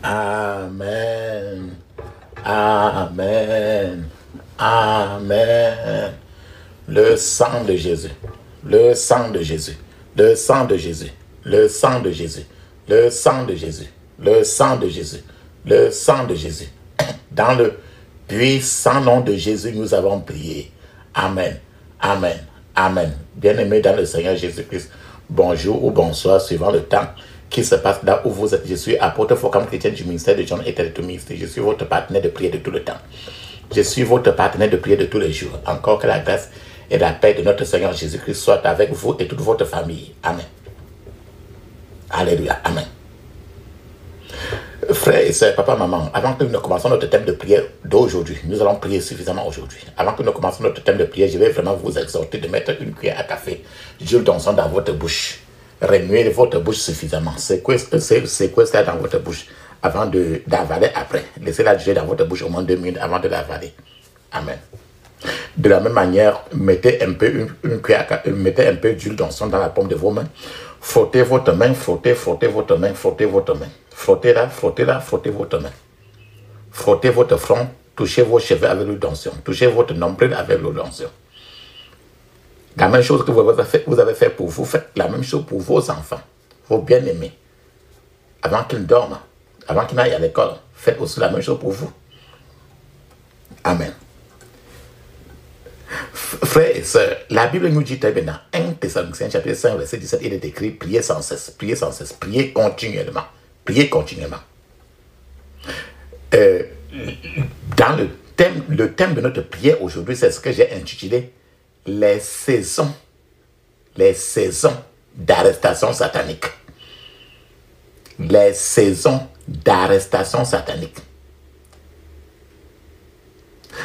Amen. Amen. Amen. Le sang de Jésus. Le sang de Jésus. Le sang de Jésus. Le sang de Jésus. Le sang de Jésus. Le sang de Jésus. Le sang de Jésus. Dans le puissant nom de Jésus, nous avons prié. Amen. Amen. Amen. Bien-aimés dans le Seigneur Jésus-Christ, bonjour ou bonsoir, suivant le temps qui se passe là où vous êtes. Je suis apôtre Focam chrétien du ministère de John et Tel Ministry. Je suis votre partenaire de prière de tout le temps. Je suis votre partenaire de prière de tous les jours. Encore que la grâce et la paix de notre Seigneur Jésus-Christ soient avec vous et toute votre famille. Amen. Alléluia. Amen. Frères et sœurs, papa, maman, avant que nous ne commencions notre thème de prière d'aujourd'hui, nous allons prier suffisamment aujourd'hui. Avant que nous commencions notre thème de prière, je vais vraiment vous exhorter de mettre une cuillère à café d'huile d'onction dans votre bouche. Remuez votre bouche suffisamment. Séquestrez dans votre bouche avant d'avaler après. Laissez-la durer dans votre bouche au moins 2 minutes avant de l'avaler. Amen. De la même manière, mettez un peu d'huile d'onction dans la paume de vos mains. Frottez votre main, frottez votre main, frottez votre main. Frottez-la, frottez votre main. Frottez votre front, touchez vos cheveux avec l'huile d'onction. Touchez votre nombril avec l'huile d'onction. La même chose que vous avez fait pour vous, faites la même chose pour vos enfants, vos bien-aimés. Avant qu'ils dorment, avant qu'ils n'aillent à l'école, faites aussi la même chose pour vous. Amen. Frères et sœurs, la Bible nous dit très bien dans 1 Thessaloniciens chapitre 5, verset 17, il est écrit, priez sans cesse, priez continuellement, priez continuellement. Dans le thème de notre prière aujourd'hui, c'est ce que j'ai intitulé les saisons d'arrestation satanique. Les saisons d'arrestation satanique.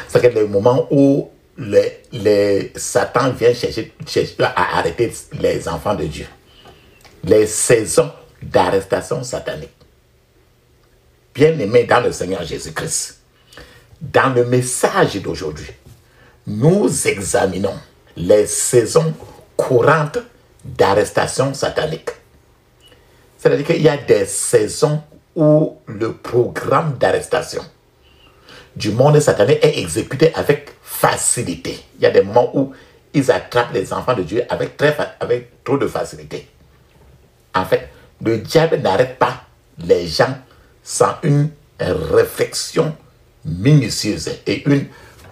C'est le moment où Satan vient chercher à arrêter les enfants de Dieu. Les saisons d'arrestation satanique. Bien-aimés dans le Seigneur Jésus-Christ, dans le message d'aujourd'hui, nous examinons les saisons courantes d'arrestation satanique. C'est-à-dire qu'il y a des saisons où le programme d'arrestation du monde satanique est exécuté avec facilité. Il y a des moments où ils attrapent les enfants de Dieu avec trop de facilité. En fait, le diable n'arrête pas les gens sans une réflexion minutieuse et une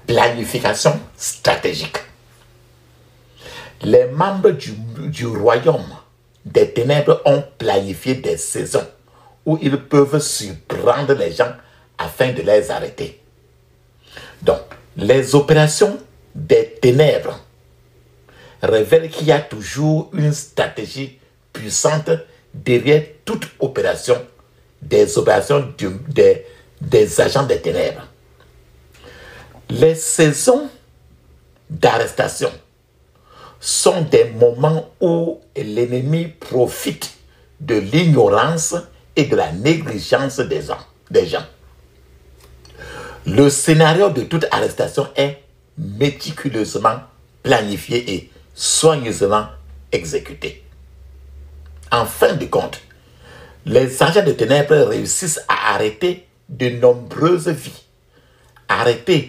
planification stratégique. Les membres du royaume des ténèbres ont planifié des saisons où ils peuvent surprendre les gens afin de les arrêter. Donc, les opérations des ténèbres révèlent qu'il y a toujours une stratégie puissante derrière toute opération, des opérations des agents des ténèbres. Les saisons d'arrestation sont des moments où l'ennemi profite de l'ignorance et de la négligence des gens. Le scénario de toute arrestation est méticuleusement planifié et soigneusement exécuté. En fin de compte, les agents de ténèbres réussissent à arrêter de nombreuses vies,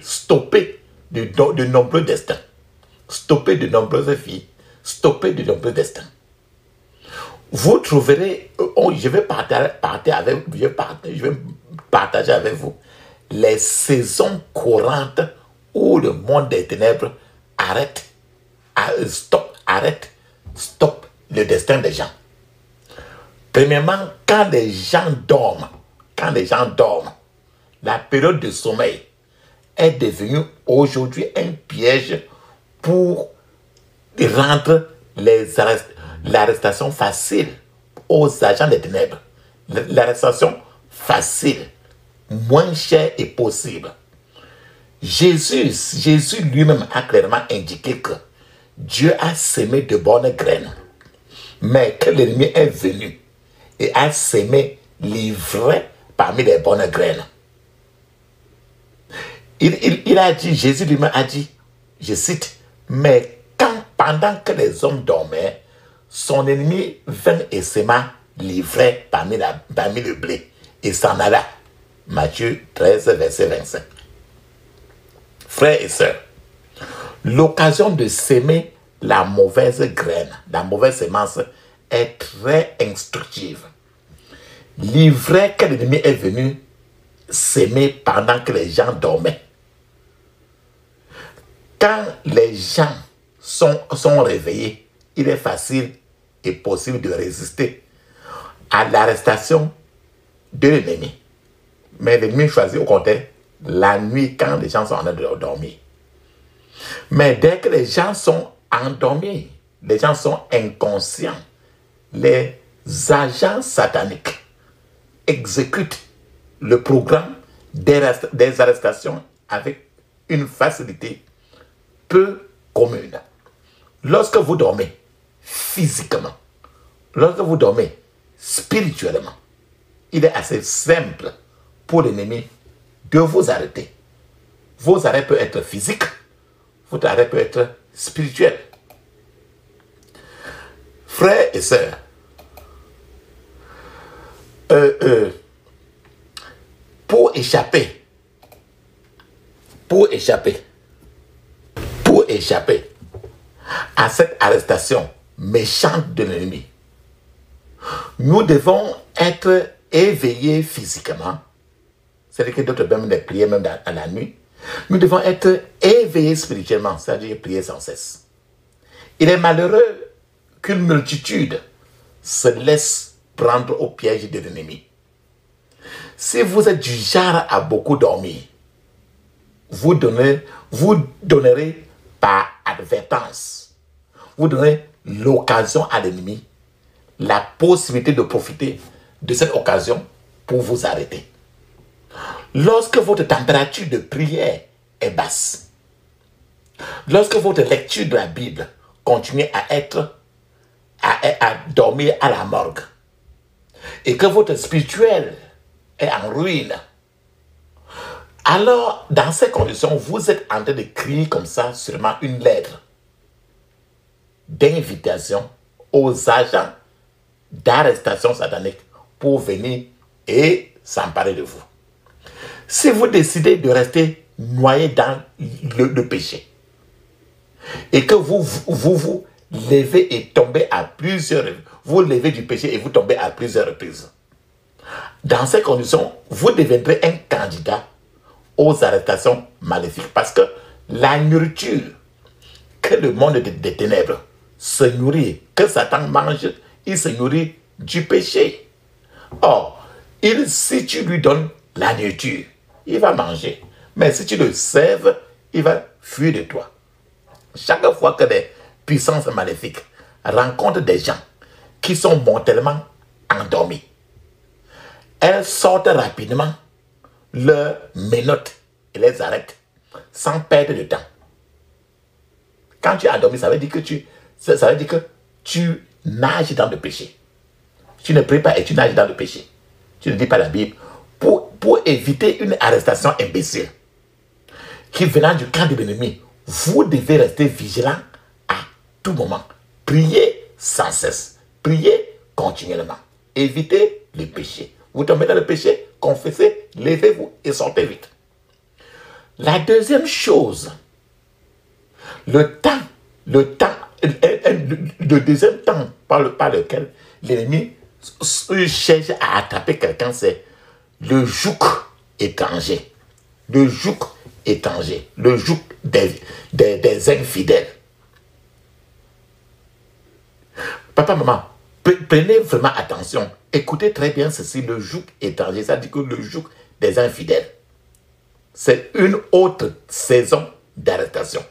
stopper de nombreux destins, stopper de nombreuses vies, stopper de nombreux destins. Vous trouverez, je vais partager avec vous les saisons courantes où le monde des ténèbres stoppe le destin des gens. Premièrement, quand les gens dorment, la période de sommeil est devenue aujourd'hui un piège pour rendre l'arrestation facile aux agents des ténèbres. L'arrestation facile, moins chère et possible. Jésus lui-même a clairement indiqué que Dieu a semé de bonnes graines, mais que l'ennemi est venu et a semé l'ivraie parmi les bonnes graines. Il a dit, Jésus lui-même a dit, je cite, mais quand pendant que les hommes dormaient, son ennemi vint et sema l'ivraie parmi le blé et s'en alla. Matthieu 13, verset 25. Frères et sœurs, l'occasion de s'aimer la mauvaise graine, la mauvaise semence est très instructive. L'ivraie que l'ennemi est venu s'aimer pendant que les gens dormaient. Quand les gens sont réveillés, il est facile et possible de résister à l'arrestation de l'ennemi. Mais l'ennemi choisit au contraire la nuit quand les gens sont en train de dormir. Mais dès que les gens sont endormis, les gens sont inconscients, les agents sataniques exécutent le programme des arrestations avec une facilité peu commune. Lorsque vous dormez physiquement, lorsque vous dormez spirituellement, il est assez simple pour l'ennemi de vous arrêter. Vos arrêts peuvent être physiques, votre arrêt peut être spirituel. Frères et sœurs, pour échapper à cette arrestation méchante de l'ennemi, nous devons être éveillés physiquement. C'est-à-dire que d'autres même les prier même à la nuit. Nous devons être éveillés spirituellement, c'est-à-dire prier sans cesse. Il est malheureux qu'une multitude se laisse prendre au piège de l'ennemi. Si vous êtes du genre à beaucoup dormir, vous donnerez par advertence, vous donnerez l'occasion à l'ennemi, la possibilité de profiter de cette occasion pour vous arrêter. Lorsque votre température de prière est basse, lorsque votre lecture de la Bible continue à dormir à la morgue, et que votre spirituel est en ruine, alors dans ces conditions, vous êtes en train de crier comme ça sûrement une lettre d'invitation aux agents d'arrestation satanique pour venir et s'emparer de vous. Si vous décidez de rester noyé dans le péché et que vous levez et tombez à plusieurs reprises, vous levez du péché et vous tombez à plusieurs reprises, dans ces conditions, vous deviendrez un candidat aux arrestations maléfiques parce que la nourriture que le monde des ténèbres se nourrit, que Satan mange, il se nourrit du péché. Or, si tu lui donnes la nourriture, il va manger. Mais si tu le sèves, il va fuir de toi. Chaque fois que des puissances maléfiques rencontrent des gens qui sont mortellement endormis, elles sortent rapidement leurs menottes et les arrêtent sans perdre de temps. Quand tu es endormi, ça veut dire que tu nages dans le péché. Tu ne pries pas et tu nages dans le péché. Tu ne lis pas la Bible. Pour éviter une arrestation imbécile qui venant du camp de l'ennemi, vous devez rester vigilant à tout moment. Priez sans cesse. Priez continuellement. Évitez le péché. Vous tombez dans le péché, confessez, levez-vous et sortez vite. La deuxième chose, le deuxième temps par lequel l'ennemi cherche à attraper quelqu'un, c'est le joug étranger. Le joug étranger. Le joug des infidèles. Papa, maman, prenez vraiment attention. Écoutez très bien ceci, le joug étranger. Ça dit que le joug des infidèles. C'est une autre saison d'arrestation.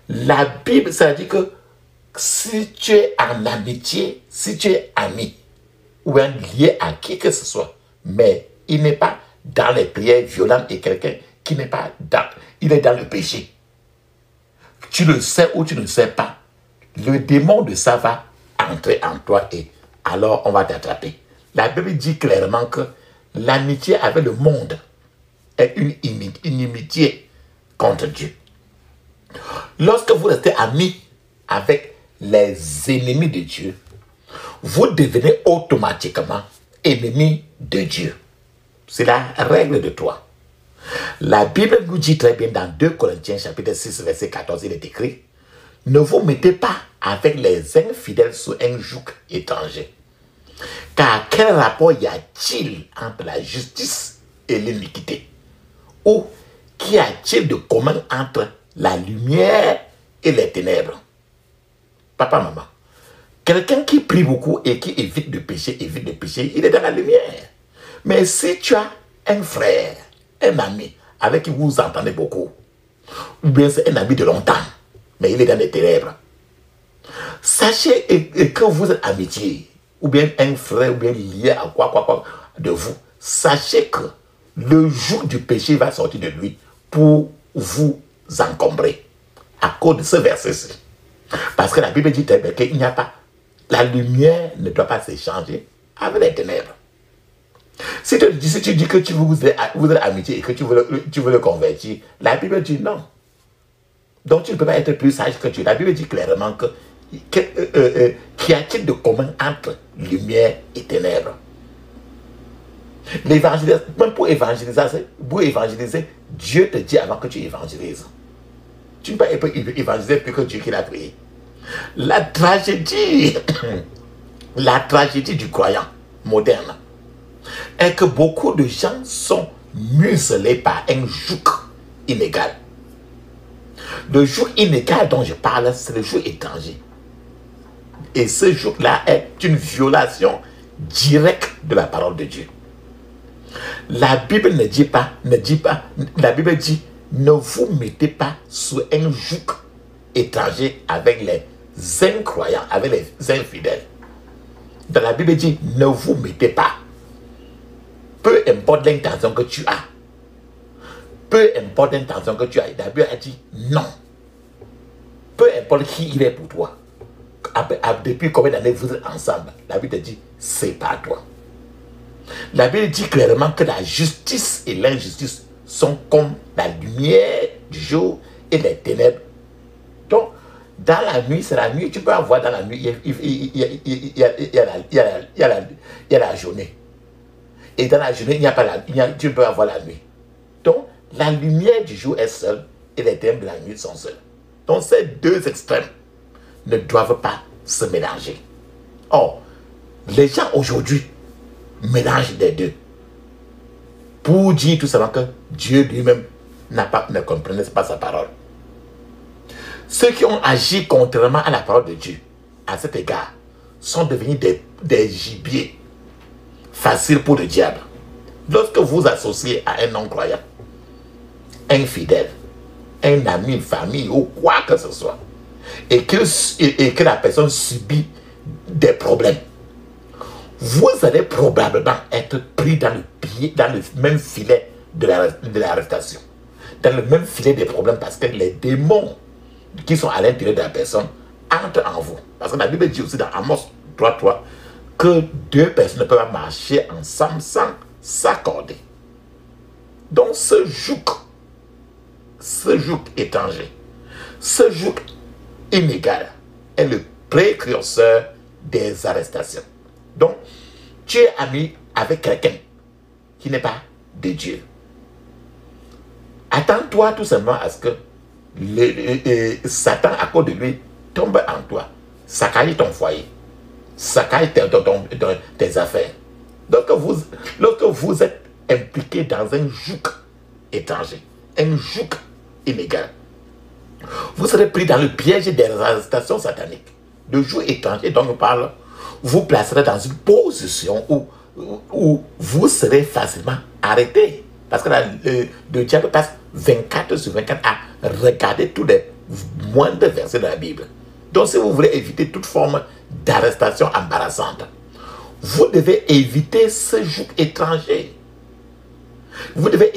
La Bible, ça dit que si tu es en amitié, si tu es ami ou un lié à qui que ce soit, mais il n'est pas dans les prières violentes et quelqu'un qui n'est pas dans, il est dans le péché. Tu le sais ou tu ne le sais pas, le démon de ça va entrer en toi et alors on va t'attraper. La Bible dit clairement que l'amitié avec le monde est une inimitié contre Dieu. Lorsque vous restez amis avec les ennemis de Dieu, vous devenez automatiquement ennemi de Dieu. C'est la règle de toi. La Bible nous dit très bien dans 2 Corinthiens chapitre 6 verset 14, il est écrit: ne vous mettez pas avec les infidèles sous un joug étranger. Car quel rapport y a-t-il entre la justice et l'iniquité? Ou qu'y a-t-il de commun entre la lumière et les ténèbres? Papa, maman, quelqu'un qui prie beaucoup et qui évite de pécher, il est dans la lumière. Mais si tu as un frère, un ami avec qui vous vous entendez beaucoup, ou bien c'est un ami de longtemps, mais il est dans les ténèbres, sachez que vous êtes amitié, ou bien un frère, ou bien lié à quoi de vous, sachez que le jour du péché va sortir de lui pour vous encombrer à cause de ce verset-ci. Parce que la Bible dit très bien qu'il n'y a pas, la lumière ne doit pas s'échanger avec les ténèbres. Si tu dis que vous êtes amitié et que tu veux le convertir, la Bible dit non. Donc tu ne peux pas être plus sage que Dieu. La Bible dit clairement qu'y a-t-il de commun entre lumière et ténèbres? L'évangélisation, même pour évangéliser, Dieu te dit avant que tu évangélises. Tu ne peux pas évangéliser plus que Dieu qui l'a créé. La tragédie du croyant moderne est que beaucoup de gens sont muselés par un joug inégal. Le joug inégal dont je parle, c'est le joug étranger. Et ce joug-là est une violation directe de la parole de Dieu. La Bible ne dit pas, la Bible dit, ne vous mettez pas sous un joug étranger avec les incroyants, avec les infidèles. Dans la Bible dit, ne vous mettez pas. Peu importe l'intention que tu as. Peu importe l'intention que tu as. La Bible a dit non. Peu importe qui il est pour toi. Depuis combien d'années vous êtes ensemble, la Bible dit, c'est pas toi. La Bible dit clairement que la justice et l'injustice sont comme la lumière du jour et les ténèbres. Donc, dans la nuit, c'est la nuit. Tu peux avoir dans la nuit, il y a la journée. Et dans la journée, tu peux avoir la nuit. Donc, la lumière du jour est seule et les ténèbres de la nuit sont seules. Donc, ces deux extrêmes ne doivent pas se mélanger. Or, les gens aujourd'hui mélangent les deux pour dire tout simplement que Dieu lui-même ne comprenait pas sa parole. Ceux qui ont agi contrairement à la parole de Dieu, à cet égard, sont devenus des gibiers faciles pour le diable. Lorsque vous associez à un non-croyant, infidèle, un ami, une famille ou quoi que ce soit, et que la personne subit des problèmes, vous allez probablement être pris dans le même filet de l'arrestation, dans le même filet des problèmes, parce que les démons qui sont à l'intérieur de la personne entrent en vous. Parce que la Bible dit aussi dans Amos 3:3 que deux personnes ne peuvent pas marcher ensemble sans s'accorder. Donc ce joug étranger, ce joug inégal est le précurseur des arrestations. Donc, tu es ami avec quelqu'un qui n'est pas de Dieu. Attends-toi tout simplement à ce que Satan, à cause de lui, tombe en toi, saccage ton foyer, saccage tes affaires. Donc, lorsque vous êtes impliqué dans un joug étranger, un joug inégal, vous serez pris dans le piège des arrestations sataniques. Le joug étranger dont on parle vous placerez dans une position où vous serez facilement arrêté. Parce que le diable passe 24/24 à regarder tous les moindres versets de la Bible. Donc si vous voulez éviter toute forme d'arrestation embarrassante, vous devez éviter ce joug étranger. Vous devez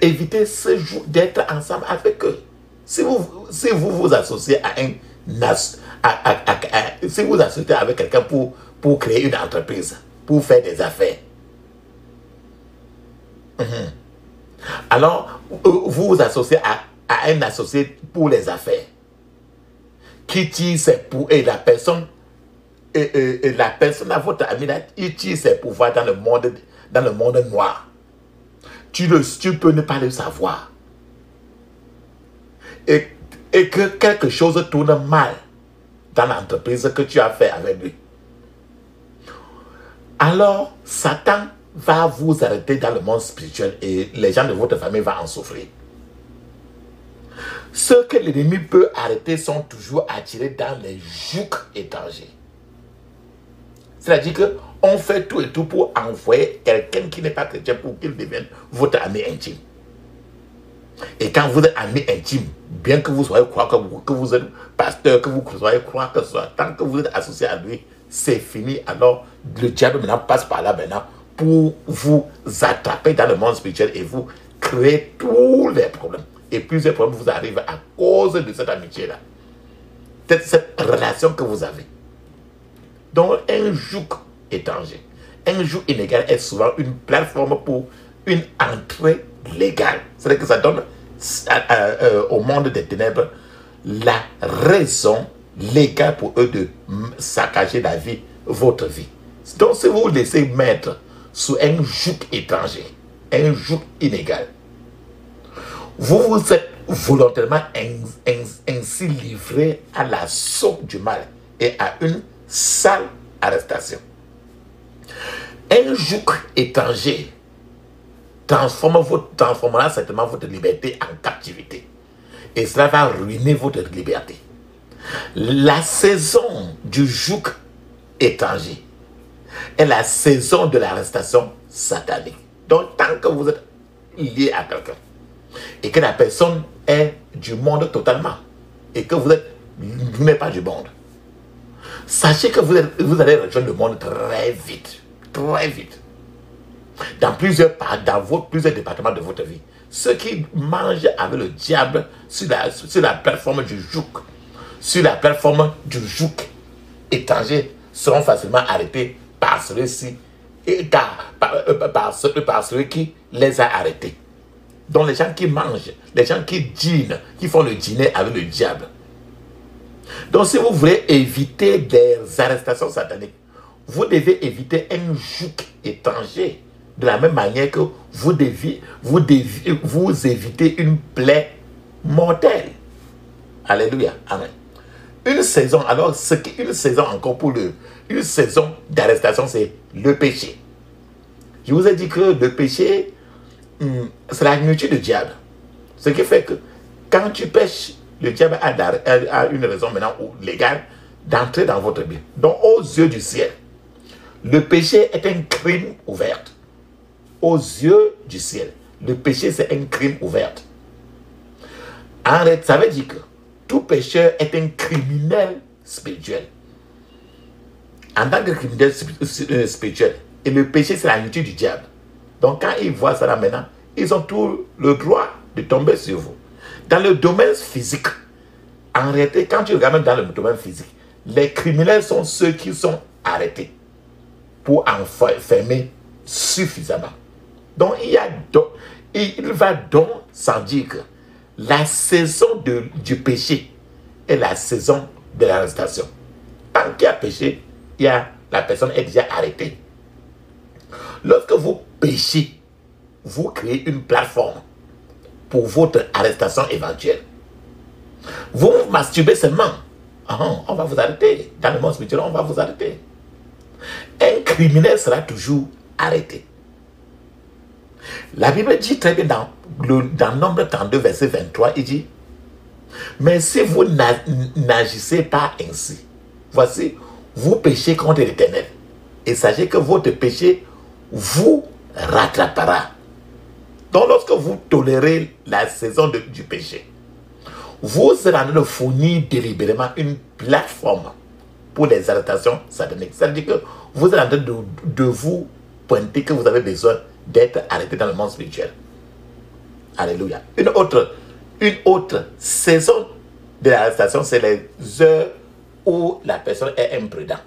éviter ce joug d'être ensemble avec eux. Si vous vous associez à si vous associez avec quelqu'un pour créer une entreprise, pour faire des affaires, alors vous vous associez à un associé pour les affaires qui tire ses pouvoirs, et la personne, la personne à votre ami, là, il tire ses pouvoirs dans le monde noir. Tu peux ne pas le savoir. Et que quelque chose tourne mal dans l'entreprise que tu as fait avec lui. Alors, Satan va vous arrêter dans le monde spirituel et les gens de votre famille vont en souffrir. Ceux que l'ennemi peut arrêter sont toujours attirés dans les jougs étrangers. C'est-à-dire qu'on fait tout et tout pour envoyer quelqu'un qui n'est pas chrétien pour qu'il devienne votre ami intime. Et quand vous êtes ami intime, bien que vous soyez croire que vous êtes pasteur, que vous soyez croire que ce soit, tant que vous êtes associé à lui, c'est fini. Alors le diable maintenant passe par là maintenant pour vous attraper dans le monde spirituel et vous créer tous les problèmes. Et plusieurs problèmes vous arrivent à cause de cette amitié-là. Cette relation que vous avez. Donc un joug étranger, un joug inégal est souvent une plateforme pour une entrée légale. C'est-à-dire que ça donne au monde des ténèbres la raison légale pour eux de saccager la vie, votre vie. Donc si vous vous laissez mettre sous un joug étranger, un joug inégal, vous vous êtes volontairement ainsi livré à l'assaut du mal et à une sale arrestation. Un joug étranger transformera certainement votre liberté en captivité. Et cela va ruiner votre liberté. La saison du joug étranger est la saison de l'arrestation satanique. Donc, tant que vous êtes lié à quelqu'un et que la personne est du monde totalement et que vous n'êtes pas du monde, sachez que vous allez rejoindre le monde très vite. Très vite. Dans plusieurs départements de votre vie. Ceux qui mangent avec le diable sur la plateforme du joug, sur la plateforme du joug étranger, seront facilement arrêtés par celui-ci et par celui qui les a arrêtés. Donc les gens qui mangent, les gens qui dînent, qui font le dîner avec le diable. Donc si vous voulez éviter des arrestations sataniques, vous devez éviter un joug étranger. De la même manière que vous évitez une plaie mortelle. Alléluia. Amen. Une saison, alors, une saison encore pour une saison d'arrestation, c'est le péché. Je vous ai dit que le péché, c'est la nourriture du diable. Ce qui fait que quand tu pêches, le diable a une raison maintenant légale d'entrer dans votre vie. Donc, aux yeux du ciel, le péché est un crime ouvert. Aux yeux du ciel, le péché c'est un crime ouvert. En fait, ça veut dire que tout pécheur est un criminel spirituel. En tant que criminel spirituel, et le péché c'est la nourriture du diable. Donc quand ils voient ça là maintenant, ils ont tout le droit de tomber sur vous. Dans le domaine physique, en réalité, quand tu regardes dans le domaine physique, les criminels sont ceux qui sont arrêtés pour enfermer suffisamment. Donc, il va donc sans dire que la saison du péché est la saison de l'arrestation. Tant qu'il y a péché, la personne est déjà arrêtée. Lorsque vous péchez, vous créez une plateforme pour votre arrestation éventuelle. Vous vous masturbez seulement. On va vous arrêter. Dans le monde spirituel, on va vous arrêter. Un criminel sera toujours arrêté. La Bible dit très bien dans Nombre 32, verset 23, il dit: mais si vous n'agissez pas ainsi, voici, vous péchez contre l'Éternel. Et sachez que votre péché vous rattrapera. Donc lorsque vous tolérez la saison du péché, vous êtes en train de fournir délibérément une plateforme pour les arrestations sataniques. C'est-à-dire que vous êtes en train de vous pointer que vous avez besoin d'être arrêté dans le monde spirituel. Alléluia. Une autre saison de l'arrestation, c'est les heures où la personne est imprudente.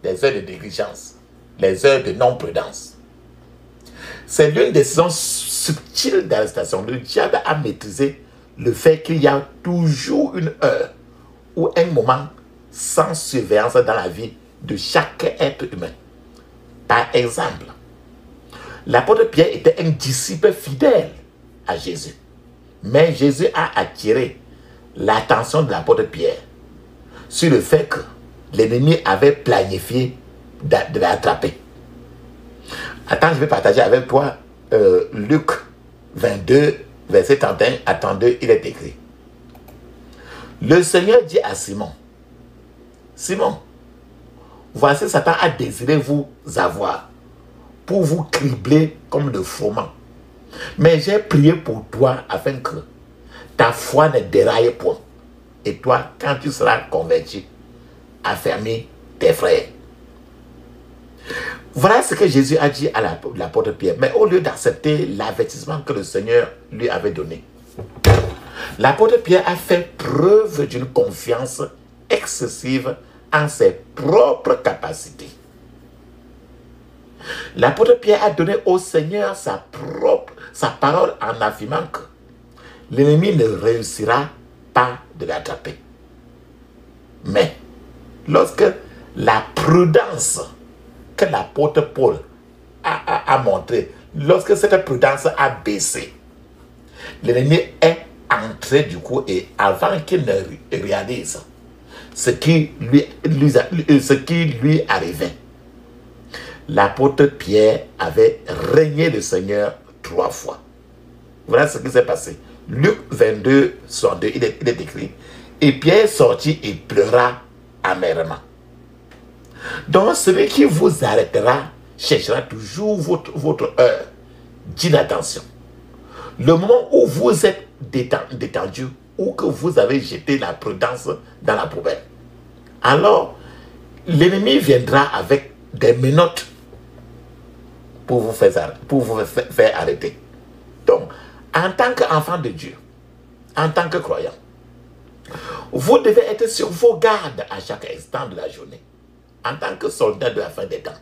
Les heures de négligence, les heures de non-prudence. C'est l'une des saisons subtiles d'arrestation. Le diable a maîtrisé le fait qu'il y a toujours une heure ou un moment sans surveillance dans la vie de chaque être humain. Par exemple, l'apôtre Pierre était un disciple fidèle à Jésus. Mais Jésus a attiré l'attention de l'apôtre Pierre sur le fait que l'ennemi avait planifié de l'attraper. Attends, je vais partager avec toi Luc 22, verset 31 à 32, il est écrit. Le Seigneur dit à Simon, Simon, voici Satan a désiré vous avoir pour vous cribler comme le froment. Mais j'ai prié pour toi afin que ta foi ne déraille point. Et toi, quand tu seras converti, affermis tes frères. Voilà ce que Jésus a dit à l'apôtre Pierre. Mais au lieu d'accepter l'avertissement que le Seigneur lui avait donné, l'apôtre Pierre a fait preuve d'une confiance excessive en ses propres capacités. L'apôtre Pierre a donné au Seigneur sa parole en affirmant que l'ennemi ne réussira pas de l'attraper. Mais lorsque la prudence que l'apôtre Paul a montrée, lorsque cette prudence a baissé, l'ennemi est entré du coup et avant qu'il ne réalise ce qui lui arrivait, l'apôtre Pierre avait régné le Seigneur 3 fois. Voilà ce qui s'est passé. Luc 22, 62, il est écrit. Et Pierre sortit et pleura amèrement. Donc celui qui vous arrêtera cherchera toujours votre heure d'inattention. Le moment où vous êtes détendu ou que vous avez jeté la prudence dans la poubelle. Alors, l'ennemi viendra avec des menottes pour vous faire arrêter. Donc, en tant qu'enfant de Dieu, en tant que croyant, vous devez être sur vos gardes à chaque instant de la journée, en tant que soldat de la fin des temps.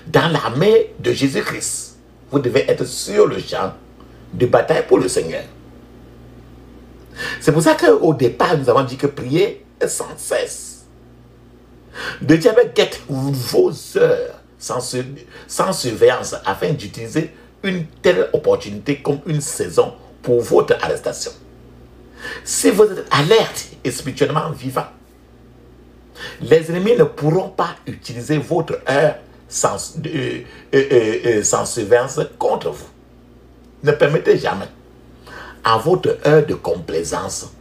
Dans l'armée de Jésus-Christ, vous devez être sur le champ de bataille pour le Seigneur. C'est pour ça qu'au départ, nous avons dit que prier est sans cesse. Le diable guette vos heures sans surveillance afin d'utiliser une telle opportunité comme une saison pour votre arrestation. Si vous êtes alerte et spirituellement vivant, les ennemis ne pourront pas utiliser votre heure sans surveillance contre vous. Ne permettez jamais à votre heure de complaisance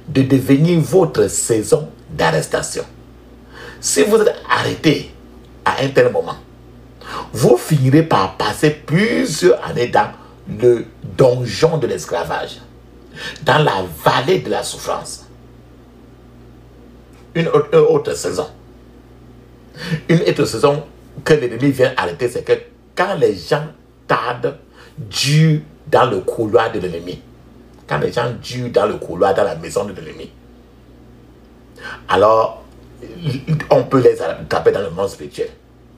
de devenir votre saison d'arrestation. Si vous êtes arrêté à un tel moment, vous finirez par passer plusieurs années dans le donjon de l'esclavage, dans la vallée de la souffrance. Une autre saison. Une autre saison que l'ennemi vient arrêter, c'est que quand les gens tardent Dieu dans le couloir de l'ennemi, quand les gens durent dans le couloir, dans la maison de l'ennemi, alors on peut les attraper dans le monde spirituel.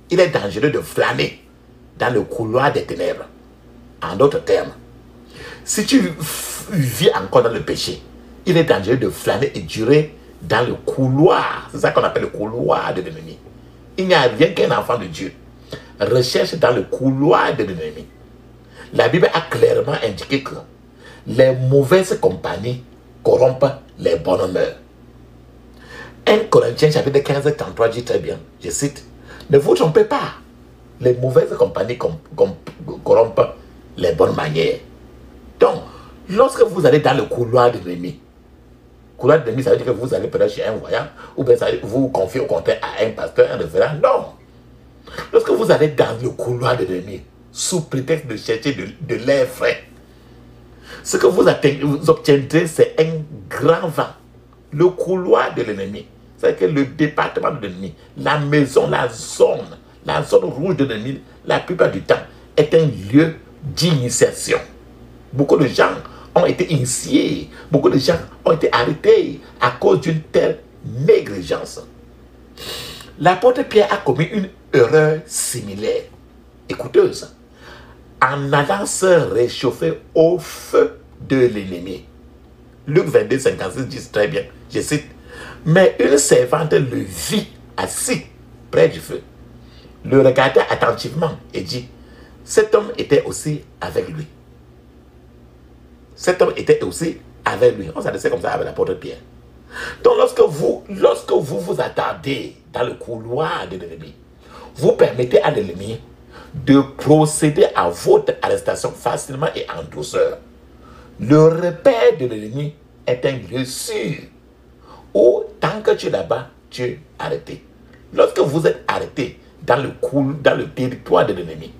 Il est dangereux de flâner dans le couloir des ténèbres. En d'autres termes, si tu vis encore dans le péché, il est dangereux de flâner et durer dans le couloir. C'est ça qu'on appelle le couloir de l'ennemi. Il n'y a rien qu'un enfant de Dieu recherche dans le couloir de l'ennemi. La Bible a clairement indiqué que les mauvaises compagnies corrompent les bonnes mœurs. 1 Corinthiens chapitre 15, 33 dit très bien, je cite, « Ne vous trompez pas, les mauvaises compagnies corrompent les bonnes manières. » Donc, lorsque vous allez dans le couloir de l'ennemi, couloir de l'ennemi, ça veut dire que vous allez peut-être chez un voyant, ou bien vous confiez au contraire à un pasteur, un révérend. Non. Lorsque vous allez dans le couloir de l'ennemi, sous prétexte de chercher de l'air frais, ce que vous obtiendrez, c'est un grand vent. Le couloir de l'ennemi, c'est que le département de l'ennemi, la maison, la zone rouge de l'ennemi, la plupart du temps, est un lieu d'initiation. Beaucoup de gens ont été initiés, beaucoup de gens ont été arrêtés à cause d'une telle négligence. L'apôtre Pierre a commis une erreur similaire. Écoutez ça. En allant se réchauffer au feu de l'ennemi. Luc 22, 56 dit très bien, je cite, Mais une servante le vit assis près du feu, le regardait attentivement et dit, cet homme était aussi avec lui. Cet homme était aussi avec lui. On s'adressait comme ça avec l'apôtre Pierre. Donc lorsque vous vous attardez dans le couloir de l'ennemi, vous permettez à l'ennemi de procéder à votre arrestation facilement et en douceur. Le repère de l'ennemi est un lieu sûr où tant que tu es là-bas, tu es arrêté. Lorsque vous êtes arrêté dans le territoire de l'ennemi,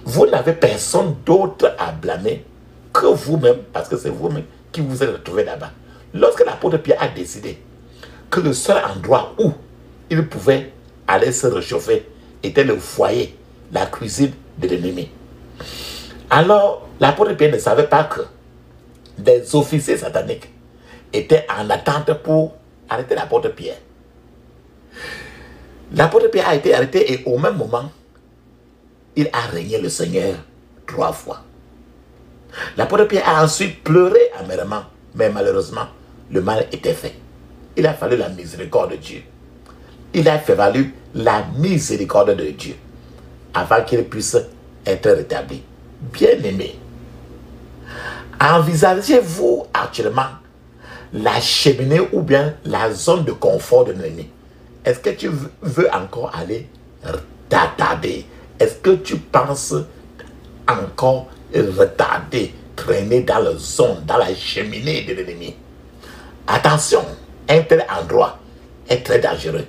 vous n'avez personne d'autre à blâmer que vous-même, parce que c'est vous-même qui vous êtes retrouvé là-bas. Lorsque l'apôtre Pierre a décidé que le seul endroit où il pouvait aller se réchauffer était le foyer, la cuisine de l'ennemi, alors l'apôtre Pierre ne savait pas que des officiers sataniques étaient en attente pour arrêter l'apôtre Pierre. L'apôtre Pierre a été arrêté et au même moment, il a régné le Seigneur 3 fois. L'apôtre Pierre a ensuite pleuré amèrement, mais malheureusement, le mal était fait. Il a fallu la miséricorde de Dieu. Il a fallu la miséricorde de Dieu avant qu'il puisse être rétabli. Bien-aimé, envisagez-vous actuellement la cheminée ou bien la zone de confort de l'ennemi? Est-ce que tu veux encore aller t'attarder? Est-ce que tu penses encore retarder, traîner dans la zone, dans la cheminée de l'ennemi? Attention, un tel endroit est très dangereux.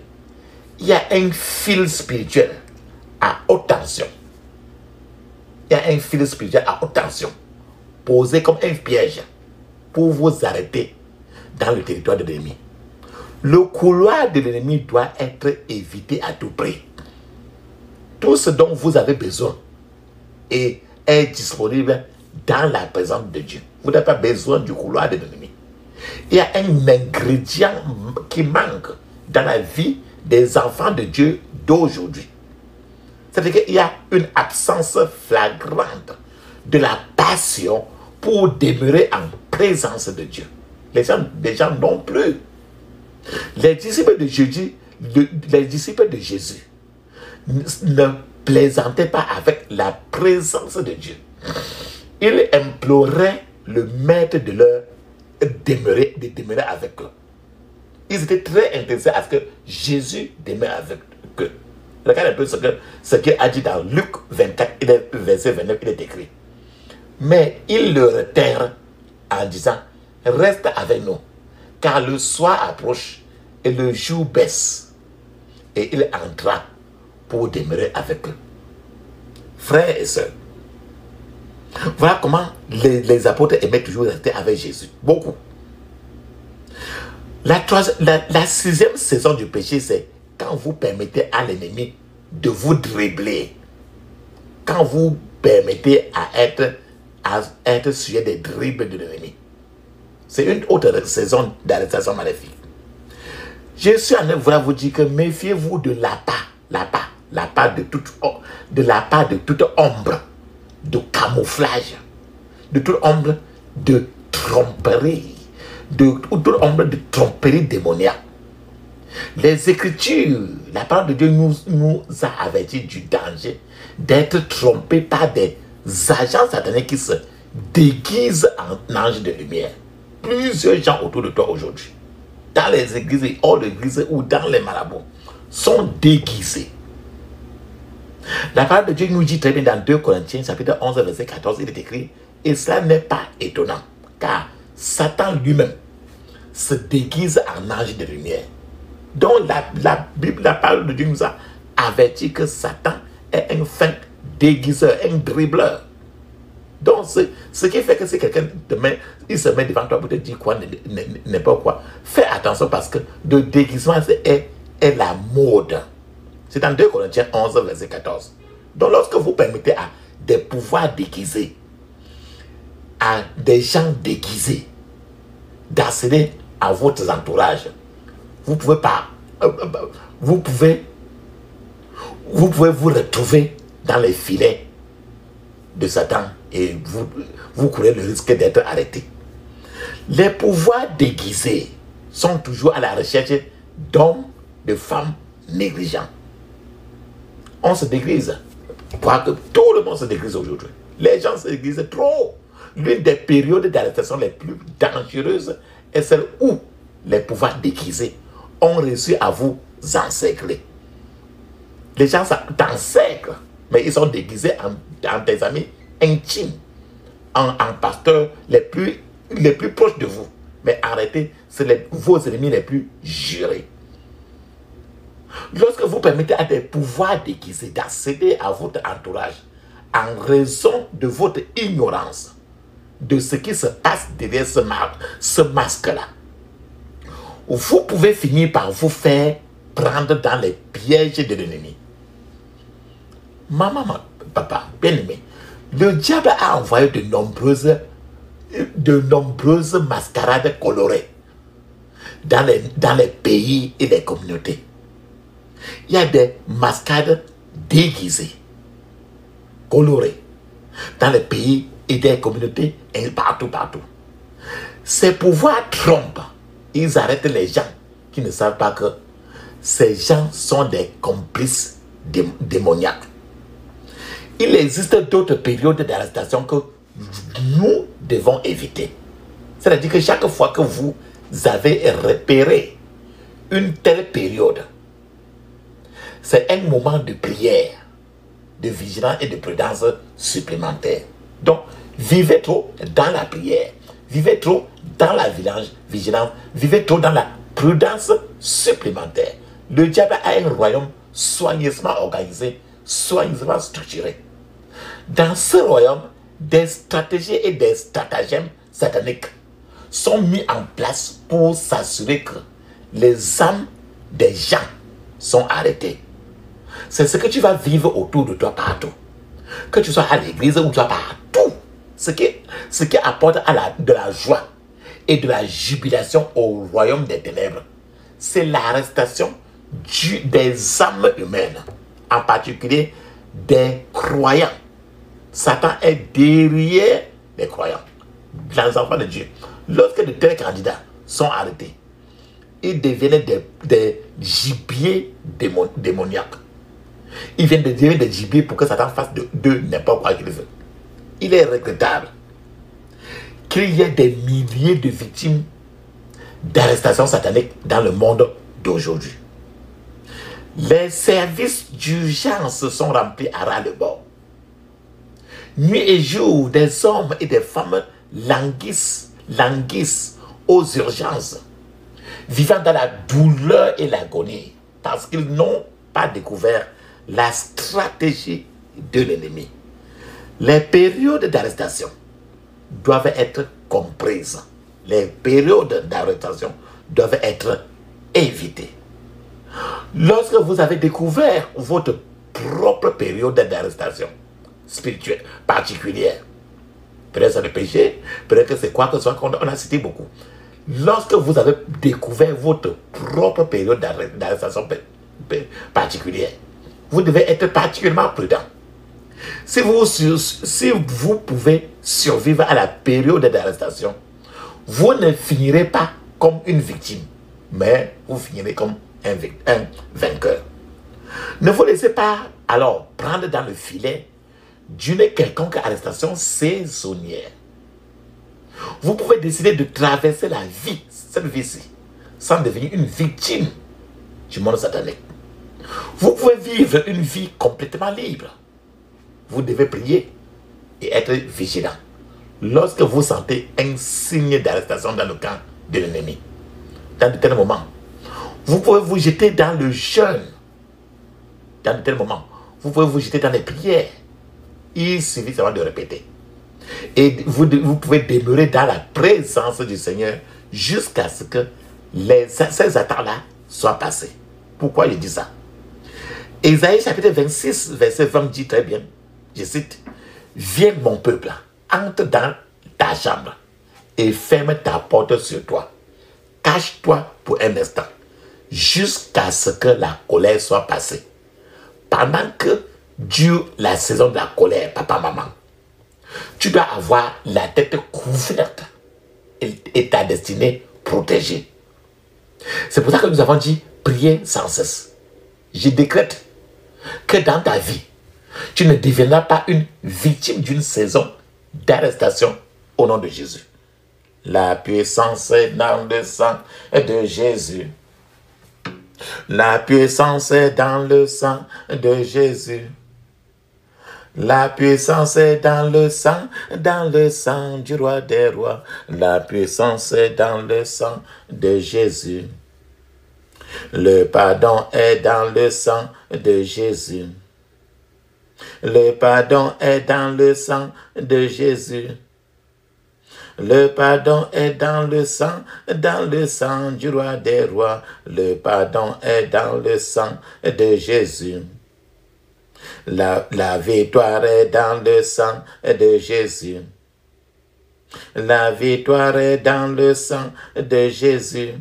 Il y a un fil spirituel à haute tension. Il y a un fil spirituel à haute tension posé comme un piège pour vous arrêter dans le territoire de l'ennemi. Le couloir de l'ennemi doit être évité à tout prix. Tout ce dont vous avez besoin est disponible dans la présence de Dieu. Vous n'avez pas besoin du couloir de l'ennemi. Il y a un ingrédient qui manque dans la vie des enfants de Dieu d'aujourd'hui. C'est-à-dire qu'il y a une absence flagrante de la passion pour demeurer en présence de Dieu. Les gens non plus. Les disciples de Jésus ne plaisantaient pas avec la présence de Dieu. Ils imploraient le maître de leur demeurer avec eux. Ils étaient très intéressés à ce que Jésus demeure avec eux. Regardez un peu ce qu'il a dit dans Luc 24, verset 29, il est écrit. Mais ils le retinrent en disant, reste avec nous, car le soir approche et le jour baisse. Et il entra pour demeurer avec eux. Frères et sœurs, voilà comment les apôtres aimaient toujours rester avec Jésus. Beaucoup. La 6e saison du péché, c'est quand vous permettez à l'ennemi de vous dribbler. Quand vous permettez à être sujet des dribbles de l'ennemi. C'est une autre saison d'arrestation maléfique. Je suis en train de vous dire que méfiez-vous de la part de toute ombre de camouflage, de toute ombre de tromperie, de toute ombre de tromperie démoniaque. Les Écritures, la parole de Dieu nous a averti du danger d'être trompés par des agents sataniques qui se déguisent en anges de lumière. Plusieurs gens autour de toi aujourd'hui, dans les églises et hors l'église ou dans les marabouts, sont déguisés. La parole de Dieu nous dit très bien dans 2 Corinthiens, chapitre 11, verset 14, il est écrit, et cela n'est pas étonnant, car Satan lui-même se déguise en ange de lumière. Donc la Bible, la parole de Dieu nous a averti que Satan est un fin déguiseur, un dribbleur. Donc ce qui fait que si quelqu'un demain, il se met devant toi pour te dire quoi, n'importe quoi, fais attention parce que le déguisement est la mode. C'est dans 2 Corinthiens 11, verset 14. Donc lorsque vous permettez à des pouvoirs déguisés, à des gens déguisés, d'accéder à votre entourage, vous pouvez vous retrouver dans les filets de Satan et vous courez le risque d'être arrêté. Les pouvoirs déguisés sont toujours à la recherche d'hommes, de femmes négligents. On se dégrise. Que tout le monde se dégrise aujourd'hui. Les gens se dégrisent trop. L'une des périodes d'arrestation les plus dangereuses est celle où les pouvoirs déguisés ont réussi à vous encercler. Les gens t'encerclent, mais ils sont déguisés en tes amis intimes, en pasteurs les plus proches de vous. Mais arrêtez, c'est vos ennemis les plus jurés. Lorsque vous permettez à des pouvoirs déguisés d'accéder à votre entourage en raison de votre ignorance de ce qui se passe derrière ce masque-là, vous pouvez finir par vous faire prendre dans les pièges de l'ennemi. Maman, papa, bien-aimé, le diable a envoyé de nombreuses mascarades colorées dans les pays et les communautés. Il y a des mascarades déguisées, colorées, dans les pays et des communautés et partout. Ces pouvoirs trompent. Ils arrêtent les gens qui ne savent pas que ces gens sont des complices démoniaques. Il existe d'autres périodes d'arrestation que nous devons éviter. C'est-à-dire que chaque fois que vous avez repéré une telle période, c'est un moment de prière, de vigilance et de prudence supplémentaire. Donc, vivez trop dans la prière, vivez trop dans la vigilance, vivez trop dans la prudence supplémentaire. Le diable a un royaume soigneusement organisé, soigneusement structuré. Dans ce royaume, des stratégies et des stratagèmes sataniques sont mis en place pour s'assurer que les âmes des gens sont arrêtées. C'est ce que tu vas vivre autour de toi partout. Que tu sois à l'église ou tu sois partout. Ce qui apporte de la joie et de la jubilation au royaume des ténèbres, c'est l'arrestation des âmes humaines, en particulier des croyants. Satan est derrière les croyants, les enfants de Dieu. Lorsque de tels candidats sont arrêtés, ils deviennent des gibiers démoniaques. Ils viennent de devenir des gibiers pour que Satan fasse de n'importe quoi qu'il veut. Il est regrettable qu'il y ait des milliers de victimes d'arrestations sataniques dans le monde d'aujourd'hui. Les services d'urgence sont remplis à ras-le-bord. Nuit et jour, des hommes et des femmes languissent aux urgences, vivant dans la douleur et l'agonie, parce qu'ils n'ont pas découvert la stratégie de l'ennemi. Les périodes d'arrestation doivent être comprises. Les périodes d'arrestation doivent être évitées. Lorsque vous avez découvert votre propre période d'arrestation spirituelle particulière, peut-être c'est le péché, peut-être que c'est quoi que ce soit qu'on a cité beaucoup. Lorsque vous avez découvert votre propre période d'arrestation particulière, vous devez être particulièrement prudent. Si vous pouvez survivre à la période d'arrestation, vous ne finirez pas comme une victime, mais vous finirez comme un vainqueur. Ne vous laissez pas alors prendre dans le filet d'une quelconque arrestation saisonnière. Vous pouvez décider de traverser la vie, cette vie-ci, sans devenir une victime du monde satanique. Vous pouvez vivre une vie complètement libre. Vous devez prier et être vigilant. Lorsque vous sentez un signe d'arrestation dans le camp de l'ennemi, dans de tels moments, vous pouvez vous jeter dans le jeûne. Dans de tels moments, vous pouvez vous jeter dans les prières. Il suffit seulement de répéter. Et vous pouvez demeurer dans la présence du Seigneur jusqu'à ce que ces attaques-là soient passées. Pourquoi je dis ça? Ésaïe chapitre 26, verset 20 dit très bien, je cite, « Viens mon peuple, entre dans ta chambre et ferme ta porte sur toi. Cache-toi pour un instant, jusqu'à ce que la colère soit passée. Pendant que dure la saison de la colère, papa, maman, tu dois avoir la tête couverte et ta destinée protégée. C'est pour ça que nous avons dit prier sans cesse. Je décrète que dans ta vie, tu ne deviendras pas une victime d'une saison d'arrestation au nom de Jésus. La puissance est dans le sang de Jésus. La puissance est dans le sang de Jésus. La puissance est dans le sang du roi des rois. La puissance est dans le sang de Jésus. Le pardon est dans le sang de Jésus. Le pardon est dans le sang de Jésus. Le pardon est dans le sang du roi des rois. Le pardon est dans le sang de Jésus. La victoire est dans le sang de Jésus. La victoire est dans le sang de Jésus.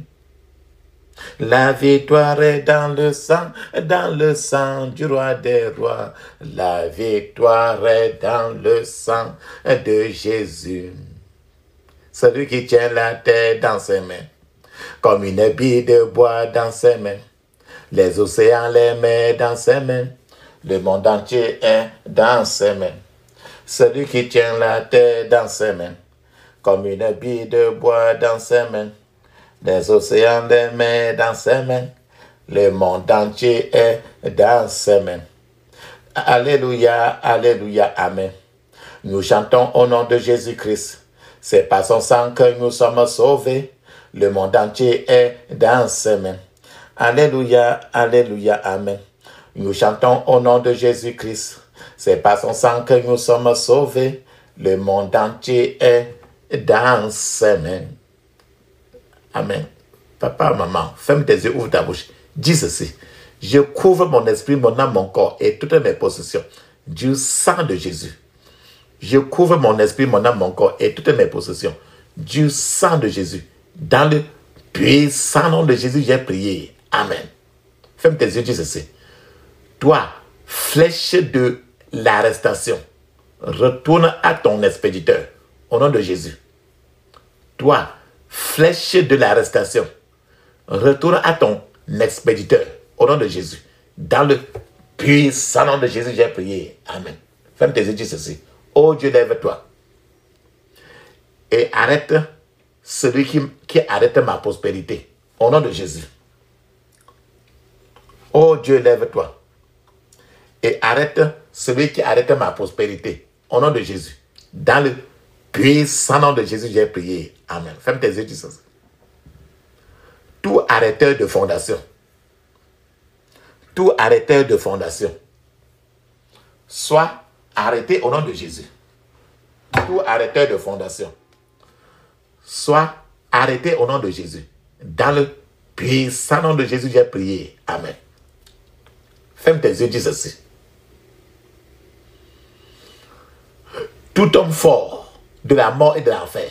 La victoire est dans le sang du roi des rois. La victoire est dans le sang de Jésus. Celui qui tient la terre dans ses mains, comme une bille de bois dans ses mains. Les océans, les mers dans ses mains. Le monde entier est dans ses mains. Celui qui tient la terre dans ses mains, comme une bille de bois dans ses mains. Les océans, les mers dans ses mains. Le monde entier est dans ses mains. Alléluia, alléluia, amen. Nous chantons au nom de Jésus-Christ. C'est par son sang que nous sommes sauvés. Le monde entier est dans ses mains. Alléluia, alléluia, amen. Nous chantons au nom de Jésus-Christ. C'est par son sang que nous sommes sauvés. Le monde entier est dans ses mains. Amen. Papa, maman, ferme tes yeux, ouvre ta bouche. Dis ceci. Je couvre mon esprit, mon âme, mon corps et toutes mes possessions du sang de Jésus. Je couvre mon esprit, mon âme, mon corps et toutes mes possessions du sang de Jésus. Dans le puissant nom de Jésus, j'ai prié. Amen. Ferme tes yeux, dis ceci. Toi, flèche de l'arrestation, retourne à ton expéditeur au nom de Jésus. Toi, flèche de l'arrestation, retourne à ton expéditeur au nom de Jésus. Dans le puissant nom de Jésus, j'ai prié. Amen. Ferme tes yeux, dis ceci. Oh Dieu, lève-toi et arrête celui qui arrête ma prospérité au nom de Jésus. Oh Dieu, lève-toi et arrête celui qui arrête ma prospérité au nom de Jésus. Dans le puissant nom de Jésus, j'ai prié. Amen. Ferme tes yeux, dis ceci. Tout arrêteur de fondation, soit arrêté au nom de Jésus. Tout arrêteur de fondation, soit arrêté au nom de Jésus. Dans le puissant nom de Jésus, j'ai prié. Amen. Ferme tes yeux, dis ceci. Tout homme fort de la mort et de l'enfer.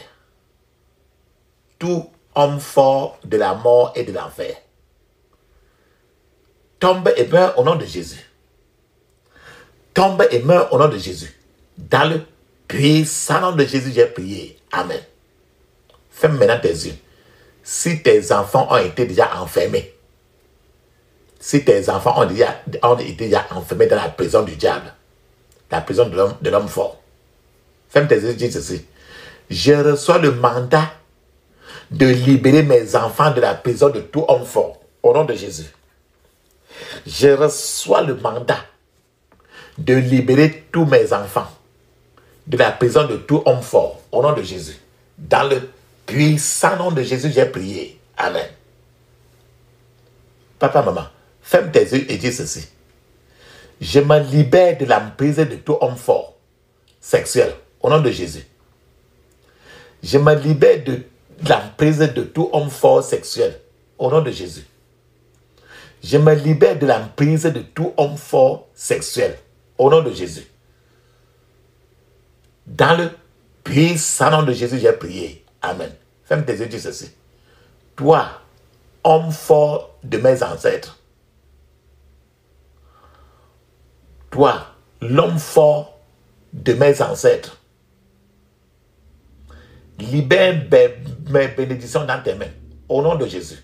Tout homme fort de la mort et de l'enfer. Tombe et meurt au nom de Jésus. Tombe et meurt au nom de Jésus. Dans le puissant nom de Jésus, j'ai prié. Amen. Ferme maintenant tes yeux. Si tes enfants ont été déjà enfermés, si tes enfants ont été déjà enfermés dans la prison du diable, la prison de l'homme fort, ferme tes yeux, dis ceci. Je reçois le mandat de libérer mes enfants de la prison de tout homme fort, au nom de Jésus. Je reçois le mandat de libérer tous mes enfants de la prison de tout homme fort, au nom de Jésus. Dans le puissant nom de Jésus, j'ai prié. Amen. Papa, maman, ferme tes yeux et dis ceci. Je me libère de l'emprise de tout homme fort, sexuel, au nom de Jésus. Je me libère de l'emprise de tout homme fort sexuel, au nom de Jésus. Je me libère de l'emprise de tout homme fort sexuel, au nom de Jésus. Dans le puissant nom de Jésus, j'ai prié. Amen. Ferme tes yeux, dis ceci. Toi, homme fort de mes ancêtres. Toi, l'homme fort de mes ancêtres. Libère mes bénédictions dans tes mains. Au nom de Jésus.